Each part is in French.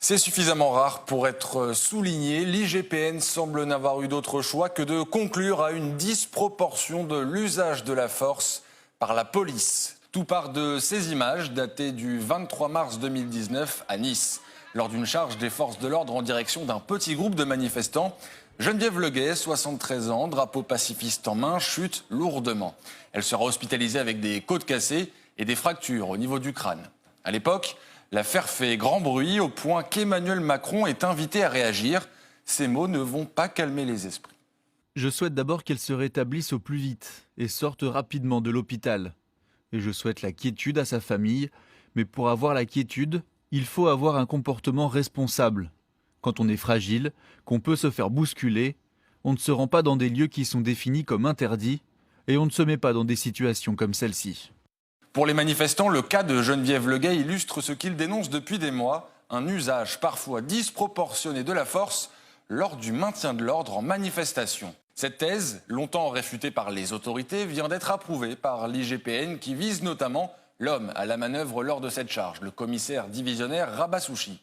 C'est suffisamment rare pour être souligné. L'IGPN semble n'avoir eu d'autre choix que de conclure à une disproportion de l'usage de la force par la police. Tout part de ces images datées du 23 mars 2019 à Nice, lors d'une charge des forces de l'ordre en direction d'un petit groupe de manifestants. Geneviève Leguet, 73 ans, drapeau pacifiste en main, chute lourdement. Elle sera hospitalisée avec des côtes cassées et des fractures au niveau du crâne. À l'époque, l'affaire fait grand bruit au point qu'Emmanuel Macron est invité à réagir. Ces mots ne vont pas calmer les esprits. Je souhaite d'abord qu'elle se rétablisse au plus vite et sorte rapidement de l'hôpital. Et je souhaite la quiétude à sa famille, mais pour avoir la quiétude, il faut avoir un comportement responsable. Quand on est fragile, qu'on peut se faire bousculer, on ne se rend pas dans des lieux qui sont définis comme interdits et on ne se met pas dans des situations comme celle-ci. Pour les manifestants, le cas de Geneviève Leguet illustre ce qu'ils dénoncent depuis des mois, un usage parfois disproportionné de la force lors du maintien de l'ordre en manifestation. Cette thèse, longtemps réfutée par les autorités, vient d'être approuvée par l'IGPN qui vise notamment l'homme à la manœuvre lors de cette charge, le commissaire divisionnaire Rabah Souchi.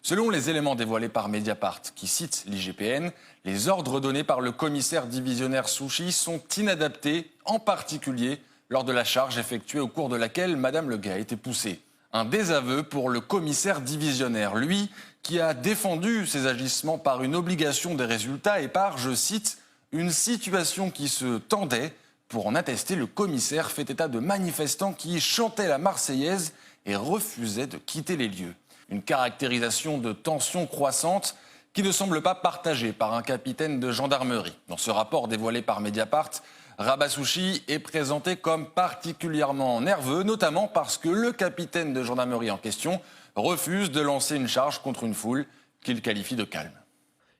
Selon les éléments dévoilés par Mediapart, qui cite l'IGPN, les ordres donnés par le commissaire divisionnaire Souchi sont inadaptés, en particulier lors de la charge effectuée au cours de laquelle Mme Leguet a été poussée. Un désaveu pour le commissaire divisionnaire, lui, qui a défendu ses agissements par une obligation des résultats et par, je cite, une situation qui se tendait. Pour en attester, le commissaire fait état de manifestants qui chantaient la Marseillaise et refusaient de quitter les lieux. Une caractérisation de tension croissante qui ne semble pas partagée par un capitaine de gendarmerie. Dans ce rapport dévoilé par Mediapart, Rabah Souchi est présenté comme particulièrement nerveux, notamment parce que le capitaine de gendarmerie en question refuse de lancer une charge contre une foule qu'il qualifie de calme.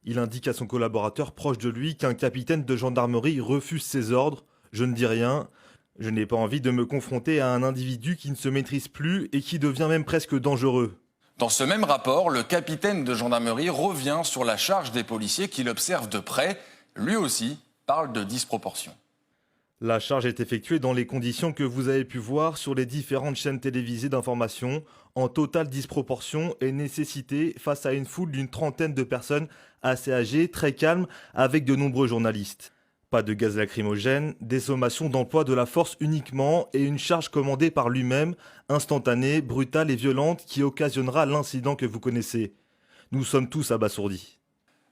Il indique à son collaborateur proche de lui qu'un capitaine de gendarmerie refuse ses ordres. Je ne dis rien. Je n'ai pas envie de me confronter à un individu qui ne se maîtrise plus et qui devient même presque dangereux. Dans ce même rapport, le capitaine de gendarmerie revient sur la charge des policiers qu'il observe de près. Lui aussi parle de disproportion. La charge est effectuée dans les conditions que vous avez pu voir sur les différentes chaînes télévisées d'information, en totale disproportion et nécessité face à une foule d'une trentaine de personnes assez âgées, très calmes, avec de nombreux journalistes. Pas de gaz lacrymogène, des sommations d'emploi de la force uniquement et une charge commandée par lui-même, instantanée, brutale et violente qui occasionnera l'incident que vous connaissez. Nous sommes tous abasourdis.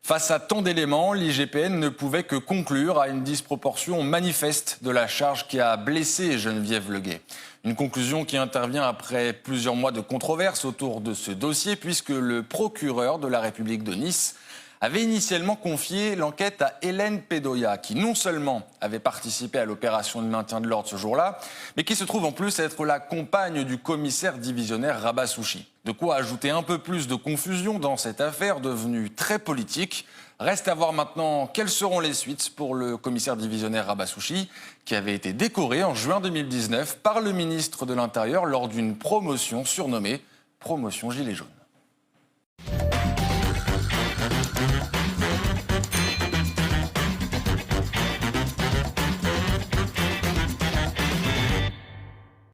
Face à tant d'éléments, l'IGPN ne pouvait que conclure à une disproportion manifeste de la charge qui a blessé Geneviève Leguet. Une conclusion qui intervient après plusieurs mois de controverses autour de ce dossier, puisque le procureur de la République de Nice avait initialement confié l'enquête à Hélène Pédoya, qui non seulement avait participé à l'opération de maintien de l'ordre ce jour-là, mais qui se trouve en plus être la compagne du commissaire divisionnaire Rabah Souchi. De quoi ajouter un peu plus de confusion dans cette affaire devenue très politique. Reste à voir maintenant quelles seront les suites pour le commissaire divisionnaire Rabah Souchi, qui avait été décoré en juin 2019 par le ministre de l'Intérieur lors d'une promotion surnommée Promotion Gilets jaunes.